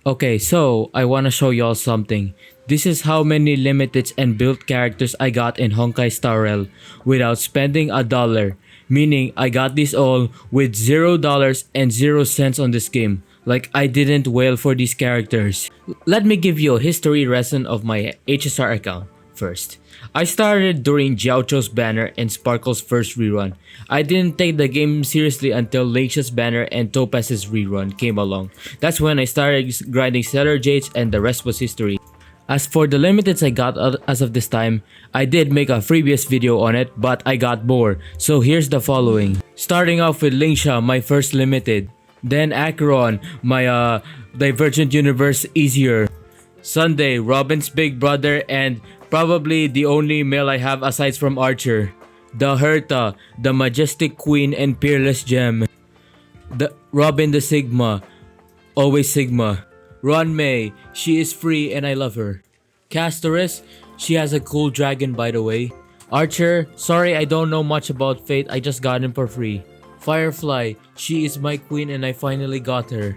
Okay, so I wanna show y'all something. This is how many limiteds and built characters I got in Honkai Star Rail without spending $1. Meaning I got this all with $0 and 0 cents on this game. Like I didn't wail for these characters. Let me give you a history lesson of my HSR account first. I started during Jiaoqius banner and Sparkle's first rerun. I didn't take the game seriously until Lingshas banner and Topaz's rerun came along. That's when I started grinding Stellar Jades and the rest was history. As for the limiteds I got as of this time, I did make a previous video on it but I got more. So here's the following. Starting off with Lingsha, my first limited. Then Acheron, my Divergent Universe easier. Sunday, Robin's big brother and probably the only male I have aside from Archer. The Herta, the Majestic Queen and Peerless Gem. The Robin the Sigma, always Sigma. Ruan Mei, she is free and I love her. CastoRizz, she has a cool dragon by the way. Archer, sorry I don't know much about Fate, I just got him for free. Firefly, she is my queen and I finally got her.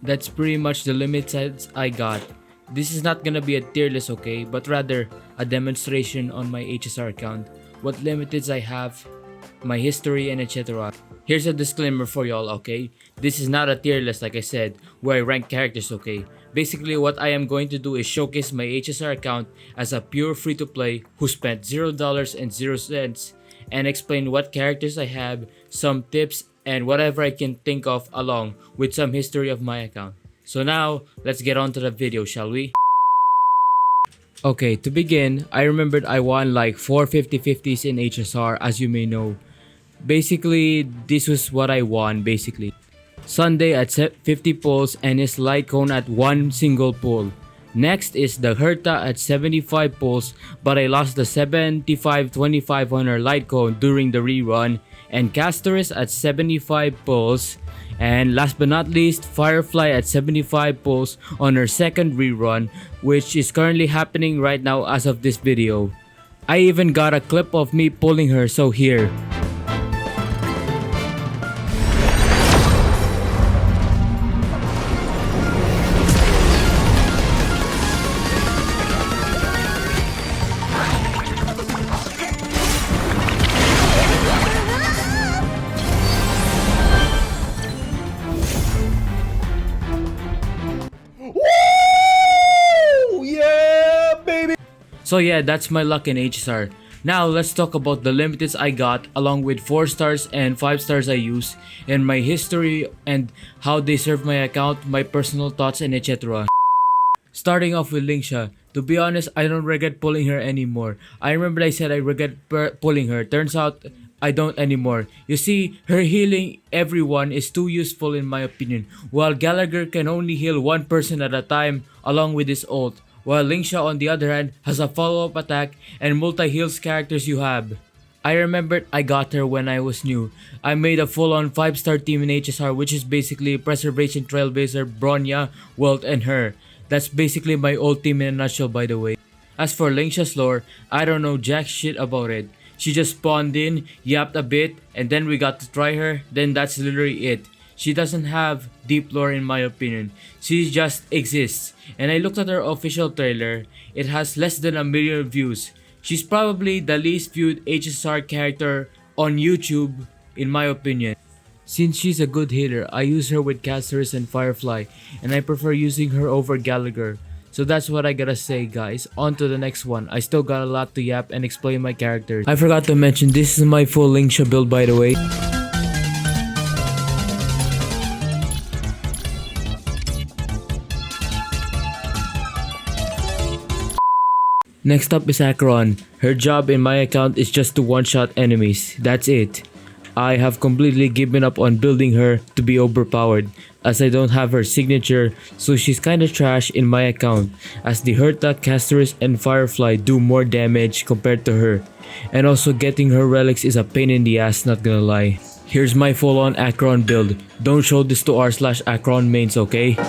That's pretty much the limiteds I got. This is not gonna be a tier list, okay, but rather a demonstration on my HSR account, what limiteds I have, my history and etc. Here's a disclaimer for y'all, okay? This is not a tier list like I said, where I rank characters, okay? Basically what I am going to do is showcase my HSR account as a pure free-to-play who spent $0 and 0 cents and explain what characters I have, some tips, and whatever I can think of along with some history of my account. So now, let's get on to the video, shall we? Okay, to begin, I remembered I won like 4 50-50s in HSR as you may know. Basically, this was what I won basically. Sunday at 50 pulls and his Lycaon at 1 single pull. Next is the Herta at 75 pulls but I lost the 75-25 on her Lycaon during the rerun. And CastoRizz at 75 pulls. And last but not least, Firefly at 75 pulls on her second rerun, which is currently happening right now as of this video. I even got a clip of me pulling her, so here. So yeah, that's my luck in HSR. Now let's talk about the limiteds I got along with 4 stars and 5 stars I use, and my history and how they serve my account, my personal thoughts and etc. Starting off with Lingsha. To be honest, I don't regret pulling her anymore. I remember I said I regret pulling her. Turns out I don't anymore. You see, her healing everyone is too useful in my opinion. While Gallagher can only heal one person at a time along with his ult. While Lingsha on the other hand has a follow-up attack and multi-heals characters you have. I remembered I got her when I was new. I made a full-on 5-star team in HSR which is basically Preservation Trailblazer, Bronya, Welt and her. That's basically my old team in a nutshell by the way. As for Lingsha's lore, I don't know jack shit about it. She just spawned in, yapped a bit, and then we got to try her, then that's literally it. She doesn't have deep lore in my opinion. She just exists. And I looked at her official trailer. It has less than 1 million views. She's probably the least viewed HSR character on YouTube in my opinion. Since she's a good healer, I use her with CastoRizz and Firefly. And I prefer using her over Gallagher. So that's what I gotta say guys. On to the next one. I still got a lot to yap and explain my characters. I forgot to mention this is my full Lingsha build by the way. Next up is Acheron. Her job in my account is just to one-shot enemies. That's it. I have completely given up on building her to be overpowered as I don't have her signature, so she's kinda trash in my account as the Herta, CastoRizz and Firefly do more damage compared to her. And also getting her relics is a pain in the ass, not gonna lie. Here's my full-on Acheron build. Don't show this to r/AcheronMains, okay?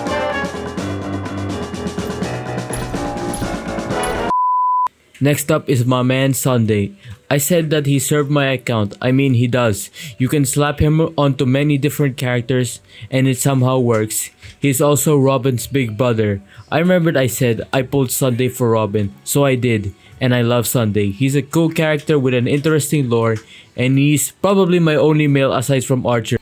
Next up is my man Sunday. I said that he served my account. I mean, he does. You can slap him onto many different characters and it somehow works. He's also Robin's big brother. I remembered I said I pulled Sunday for Robin, so I did. And I love Sunday. He's a cool character with an interesting lore, and he's probably my only male aside from Archer.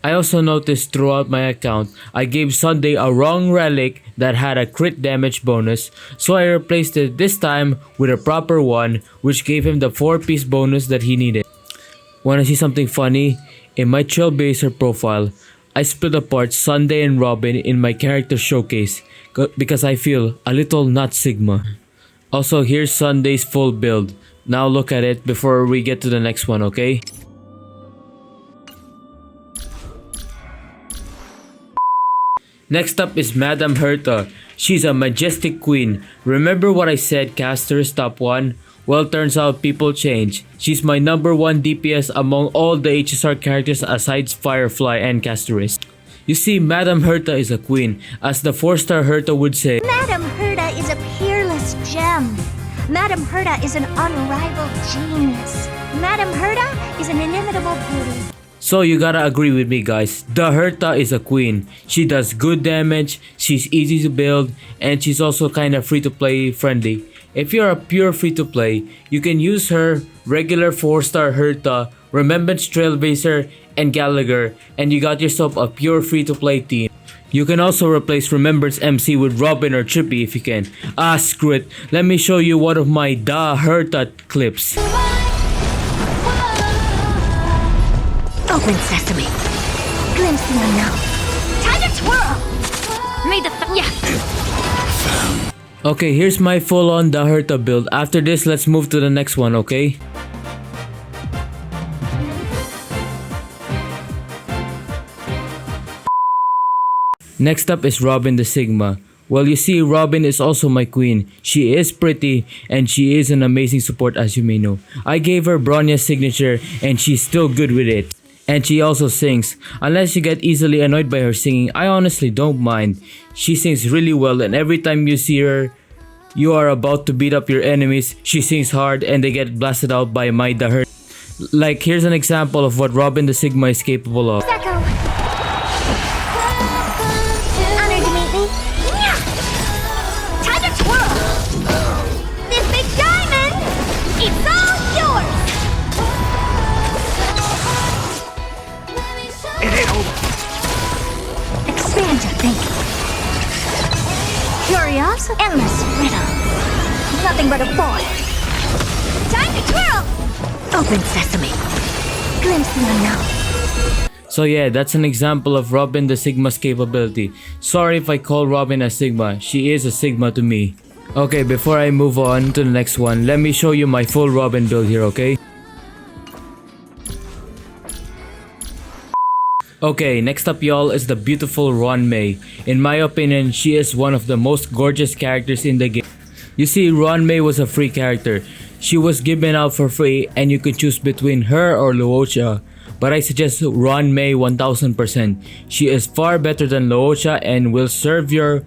I also noticed throughout my account, I gave Sunday a wrong relic that had a crit damage bonus, so I replaced it this time with a proper one, which gave him the 4-piece bonus that he needed. Wanna see something funny? In my Trailblazer profile, I split apart Sunday and Robin in my character showcase because I feel a little not Sigma. Also, here's Sunday's full build. Now look at it before we get to the next one, okay? Next up is Madame Herta. She's a majestic queen. Remember what I said, castorice top 1? Well, turns out people change. She's my number 1 DPS among all the HSR characters aside Firefly and castorice. You see, Madame Herta is a queen. As the 4-star Herta would say, Madame Herta is a peerless gem. Madame Herta is an unrivaled genius. Madame Herta is an inimitable beauty. so you gotta agree with me, guys. The Herta is a queen. She does good damage, she's easy to build, and she's also kinda free to play friendly. If you're a pure free to play, you can use her, regular 4-star Herta, Remembrance Trailblazer, and Gallagher, and you got yourself a pure free to play team. You can also replace Remembrance MC with Robin or Trippy if you can. Ah, screw it. Let me show you one of my Da Herta clips. Open sesame. Glimpse the unknown. Time to twirl. May the yeah. Okay, here's my full-on Da Herta build. After this, let's move to the next one, okay? Next up is Robin the Sigma. Well, you see, Robin is also my queen. She is pretty, and she is an amazing support, as you may know. I gave her Bronya's signature, and she's still good with it. And she also sings. Unless you get easily annoyed by her singing, I honestly don't mind. She sings really well, and every time you see her, you are about to beat up your enemies, she sings hard and they get blasted out by my Da Herta. Like, here's an example of what Robin the Sigma is capable of. Echo. Honored to meet me. Yeah. Time to twirl. This big diamond, it's all yours. It ain't over. Expand your thinking. Curious, endless riddle. Nothing but a boy. Time to twirl. Open sesame. Glimpse the unknown. So yeah, that's an example of Robin the Sigma's capability. Sorry if I call Robin a Sigma, she is a Sigma to me. Okay, before I move on to the next one, let me show you my full Robin build here, okay? Okay, next up y'all is the Beautiful Ruan Mei. In my opinion, she is one of the most gorgeous characters in the game. You see, Ruan Mei was a free character. She was given out for free and you could choose between her or Luocha. But I suggest Ruan Mei 1000%. She is far better than Luocha and will serve you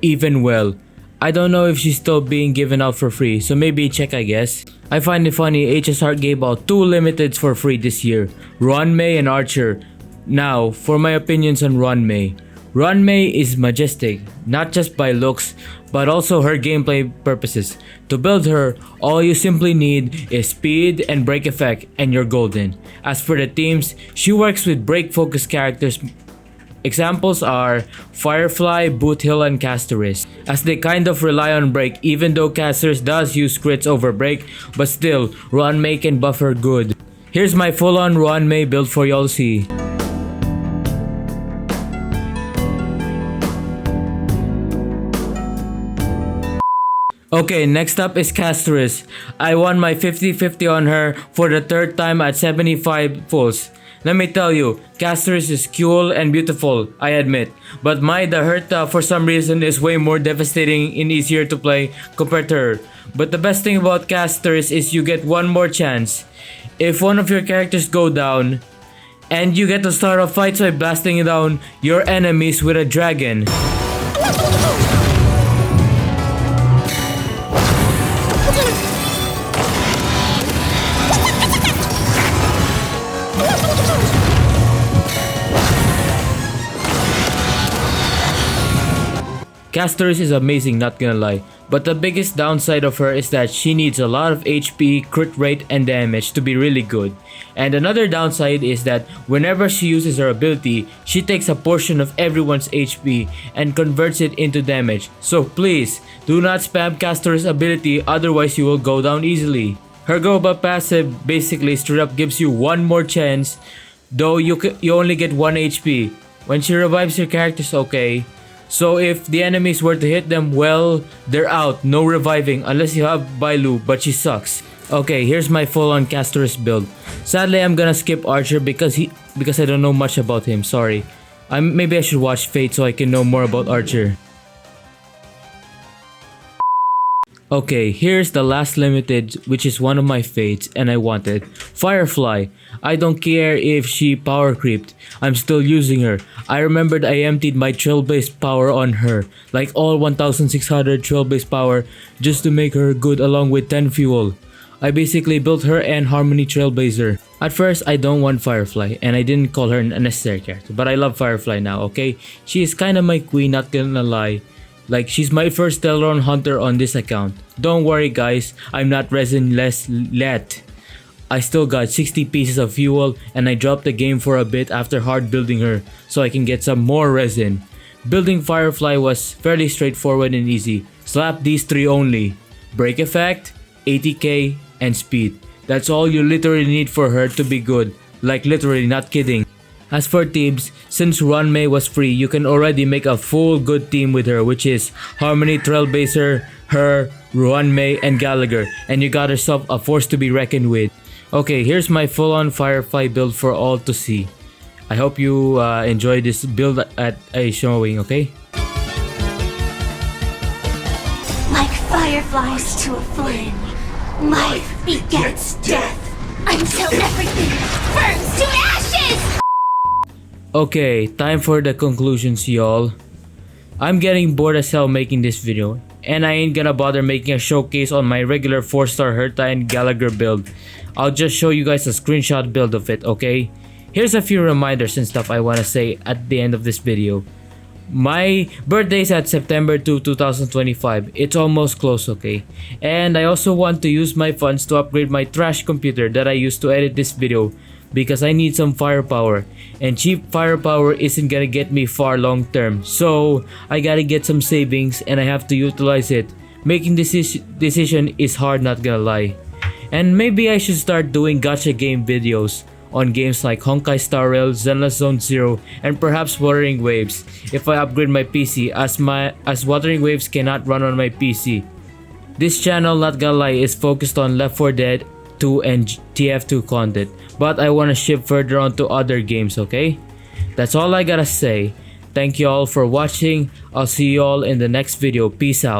even well. I don't know if she's still being given out for free, so maybe check, I guess. I find it funny HSR gave out 2 limiteds for free this year, Ruan Mei and Archer. Now, for my opinions on Ruan Mei. Ruan Mei is majestic, not just by looks, but also her gameplay purposes. To build her, all you simply need is speed and break effect and you're golden. As for the teams, she works with break focused characters. Examples are Firefly, Boothill, and CastoRizz, as they kind of rely on break even though CastoRizz does use crits over break, but still, Ruan Mei can buff her good. Here's my full on Ruan Mei build for y'all to see. Okay, next up is CastoRizz. I won my 50-50 on her for the 3rd time at 75 pulls. Let me tell you, CastoRizz is cool and beautiful, I admit. But my Da Herta for some reason is way more devastating and easier to play compared to her. But the best thing about CastoRizz is you get one more chance. If one of your characters go down, and you get to start off fights by blasting down your enemies with a dragon. Castorice is amazing, not gonna lie, but the biggest downside of her is that she needs a lot of HP, crit rate, and damage to be really good. And another downside is that whenever she uses her ability, she takes a portion of everyone's HP and converts it into damage. So please, do not spam Castorice's ability, otherwise you will go down easily. Her Goba passive basically straight up gives you one more chance, though you only get 1 HP. When she revives your characters, okay. So if the enemies were to hit them, well, they're out, no reviving unless you have Bailu, but she sucks. Okay, here's my full-on CastoRizz build. Sadly, I'm gonna skip Archer because I don't know much about him, sorry. Maybe I should watch Fate so I can know more about Archer. Okay, here's the last limited, which is one of my fates and I want it. Firefly. I don't care if she power creeped, I'm still using her. I remembered I emptied my trail-based power on her, like all 1600 trail-based power, just to make her good along with 10 fuel. I basically built her and Harmony Trailblazer. At first, I don't want Firefly and I didn't call her an unnecessary character, but I love Firefly now, okay? She is kinda my queen, not gonna lie. Like, she's my first Teleron hunter on this account. Don't worry guys, I'm not resin-less yet. I still got 60 pieces of fuel and I dropped the game for a bit after hard building her so I can get some more resin. Building Firefly was fairly straightforward and easy. Slap these 3 only. Break effect, 80k, and speed. That's all you literally need for her to be good. Like literally, not kidding. As for teams, since Ruan Mei was free, you can already make a full good team with her, which is Harmony Trailblazer, her, Ruan Mei, and Gallagher, and you got yourself a force to be reckoned with. Okay, here's my full-on Firefly build for all to see. I hope you enjoy this build at a showing, okay? Like fireflies to a flame, life begets death until everything burns to ashes! Okay, time for the conclusions, y'all. I'm getting bored as hell making this video, and I ain't gonna bother making a showcase on my regular 4-star Herta and Gallagher build. I'll just show you guys a screenshot build of it, okay? Here's a few reminders and stuff I wanna say at the end of this video. My birthday's at September 2, 2025. It's almost close, okay? And I also want to use my funds to upgrade my trash computer that I used to edit this video, because I need some firepower, and cheap firepower isn't gonna get me far long term, so I gotta get some savings and I have to utilize it. Making this decision is hard, not gonna lie. And maybe I should start doing gacha game videos on games like Honkai Star Rail, Zenless Zone Zero, and perhaps Wuthering Waves if I upgrade my PC, as Wuthering Waves cannot run on my PC. This channel, not gonna lie, is focused on Left 4 Dead 2 and TF2 content, but I wanna shift further on to other games, okay? That's all I gotta say. Thank you all for watching. I'll see you all in the next video. Peace out.